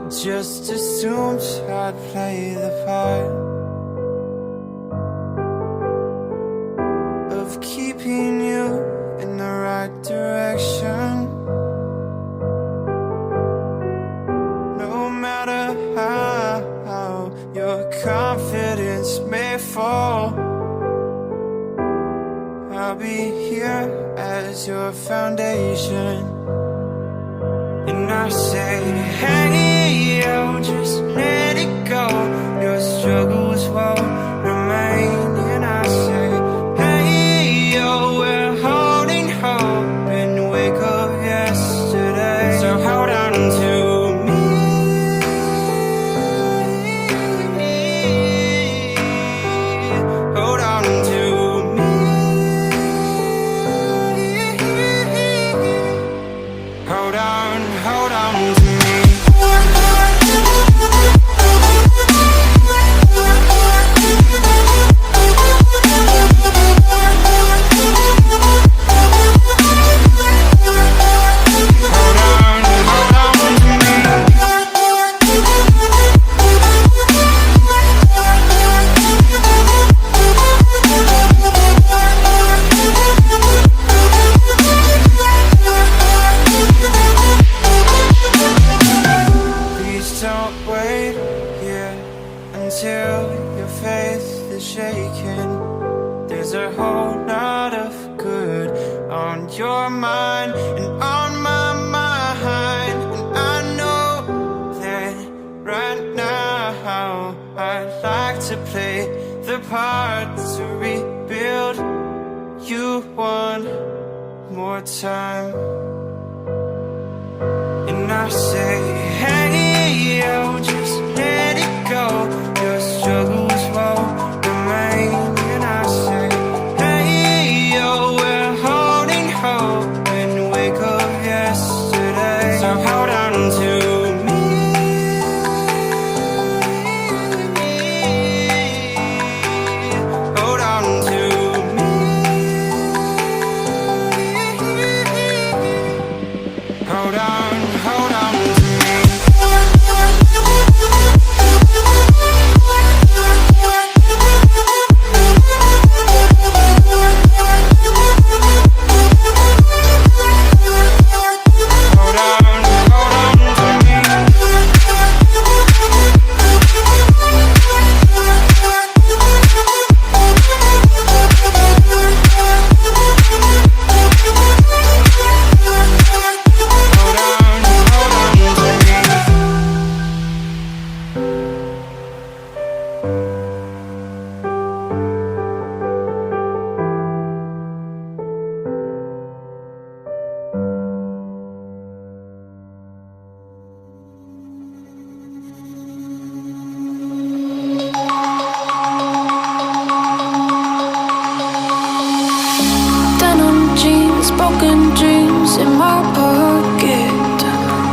Just assumed I'd play the part of keeping you in the right direction. No matter how your confidence may fall, I'll be here as your foundation. And I say, hey, yo, just let it go. Your struggles won't remain. And I say, hey, yo, we're holding hope and wake up yesterday. So hold on to me. Hold on to me. Hold on to me. Don't wait here until your faith is shaken. There's a whole lot of good on your mind and on my mind. And I know that right now I'd like to play the part to rebuild you one more time. And I say, hey, yo, just let it go. Your struggles won't remain. And I say, hey, yo, we're holding hope and wake up yesterday. So hold on to me. Hold on to me. Hold on to me. Broken dreams in my pocket.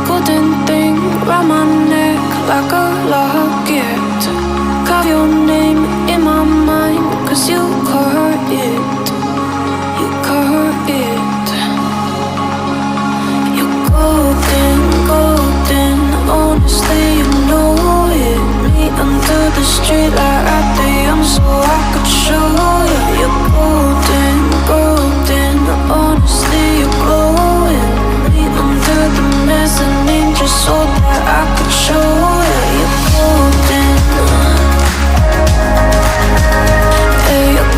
Golden thing round my neck like a locket. Carve your name in my mind, cause you caught it. You caught it. You're golden, golden. Honestly, you know it. Me under the street light at the young, so I could show you. You're golden, golden. Honestly, you're glowing. Me under the mezzanine, just so that I could show you. You're golden. Hey, you're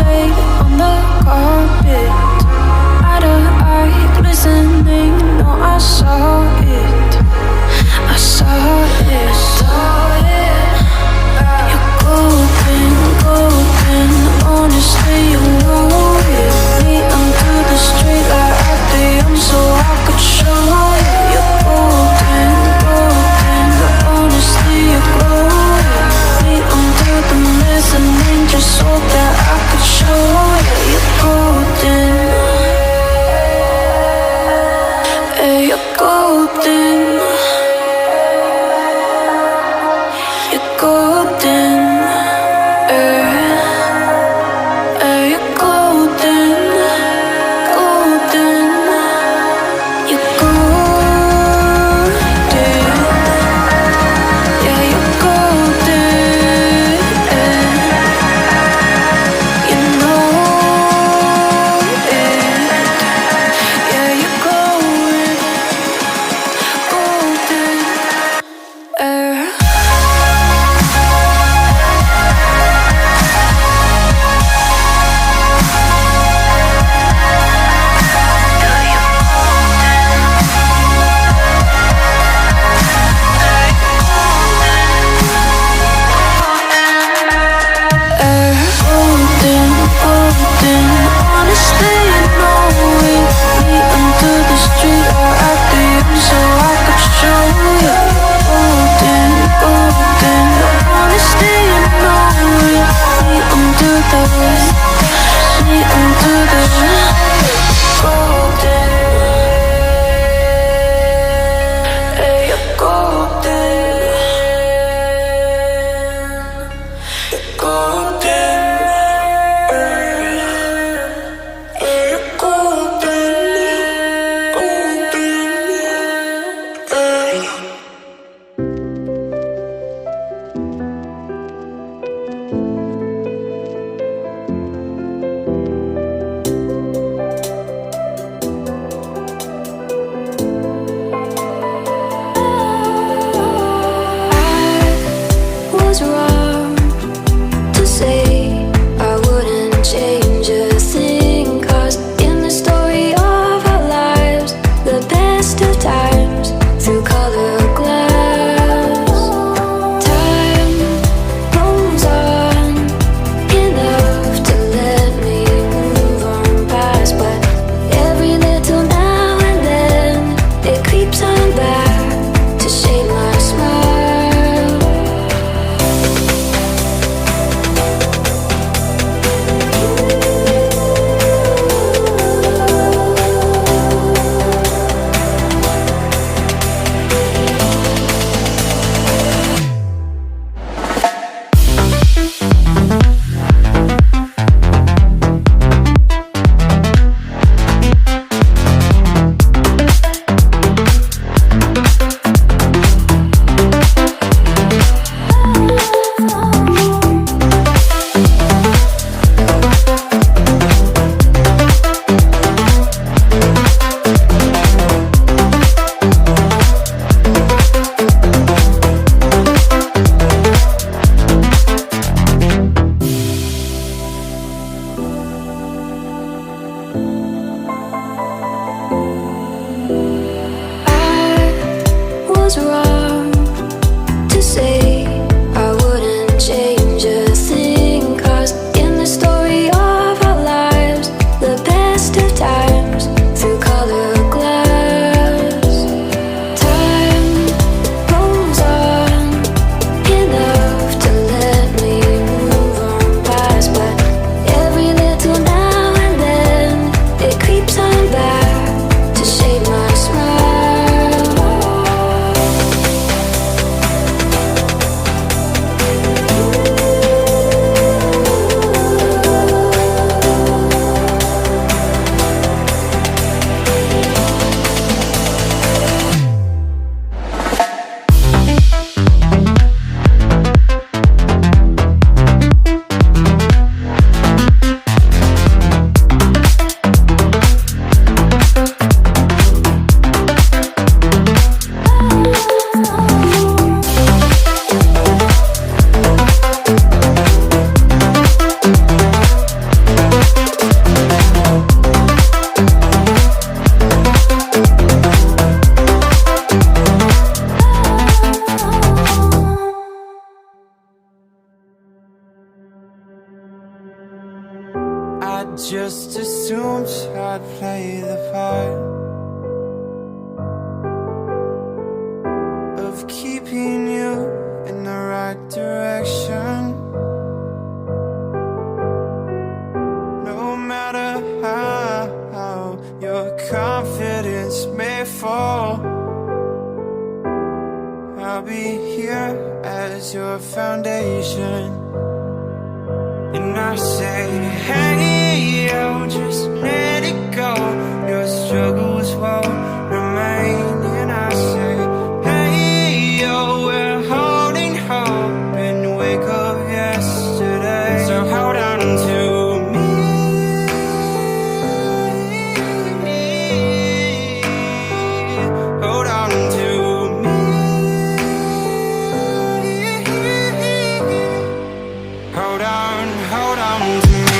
laid on the carpet, eye to eye, glistening. No, I saw it. I saw it. You're golden, golden. Honestly, you know it. Me under the street light at the end, so I could show you. You're golden, golden. Honestly, you glow it. Me under the mezzanine, just so that I could show you. You're golden. Hey, you're golden. just assumed I'd play the part of keeping you in the right direction. No matter how your confidence may fall, I'll be here as your foundation. And I say, hey, yo, just let it go. Your struggles won't remain. And I say, hey, yo, we're holding hope and wake up yesterday. So hold on to me. Hold on to me. Hold on to me.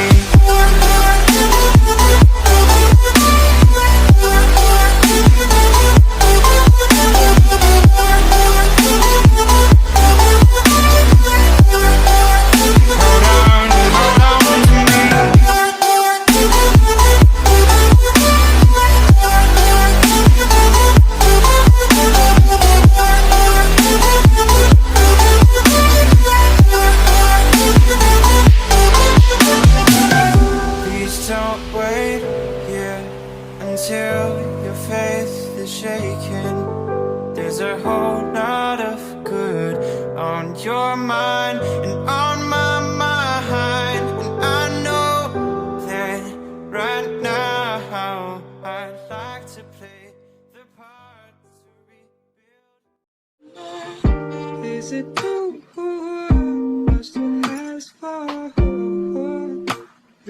Don't wait here until your faith is shaken. There's a whole lot of good on your mind and on my mind. And I know that right now I'd like to play the part to rebuild. Is it too